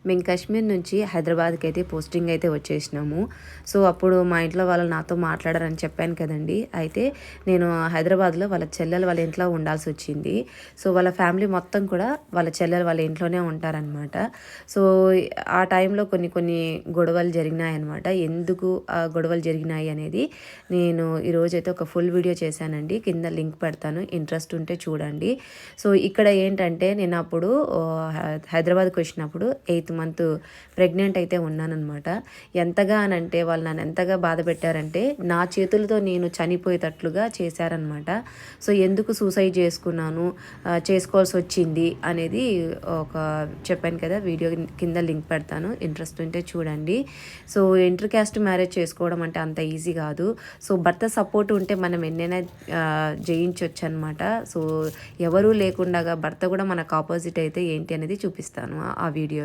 మేము కాశ్మీర్ నుంచి హైదరాబాద్కి అయితే పోస్టింగ్ అయితే వచ్చేసినాము. సో అప్పుడు మా ఇంట్లో వాళ్ళు నాతో మాట్లాడారని చెప్పాను కదండి. అయితే నేను హైదరాబాద్లో వాళ్ళ చెల్లెలు వాళ్ళ ఇంట్లో ఉండాల్సి వచ్చింది. సో వాళ్ళ ఫ్యామిలీ మొత్తం కూడా వాళ్ళ చెల్లెలు వాళ్ళ ఇంట్లోనే ఉంటారనమాట. సో ఆ టైంలో కొన్ని కొన్ని గొడవలు జరిగినాయన్నమాట. ఎందుకు ఆ గొడవలు జరిగినాయి అనేది నేను ఈరోజైతే ఒక ఫుల్ వీడియో చేశానండి. కింద లింక్ పెడతాను, ఇంట్రెస్ట్ ఉంటే చూడండి. సో ఇక్కడ ఏంటంటే నేను అప్పుడు హైదరాబాద్కి వచ్చినప్పుడు 8th మంత్ ప్రెగ్నెంట్ అయితే ఉన్నానన్నమాట. ఎంతగా అనంటే వాళ్ళు నన్ను ఎంతగా బాధ పెట్టారంటే నా చేతులతో నేను చనిపోయేటట్లుగా చేశారనమాట. సో ఎందుకు సూసైడ్ చేసుకున్నాను, చేసుకోవాల్సి వచ్చింది అనేది ఒక చెప్పాను కదా, వీడియో కింద లింక్ పెడతాను, ఇంట్రెస్ట్ ఉంటే చూడండి. సో ఇంటర్ క్యాస్ట్ మ్యారేజ్ చేసుకోవడం అంటే అంత ఈజీ కాదు. సో భర్త సపోర్ట్ ఉంటే మనం ఎన్నైనా జయించవచ్చు అనమాట. సో ఎవరూ లేకుండా భర్త కూడా మనకు ఆపోజిట్ అయితే ఏంటి అనేది చూపిస్తాను ఆ వీడియో.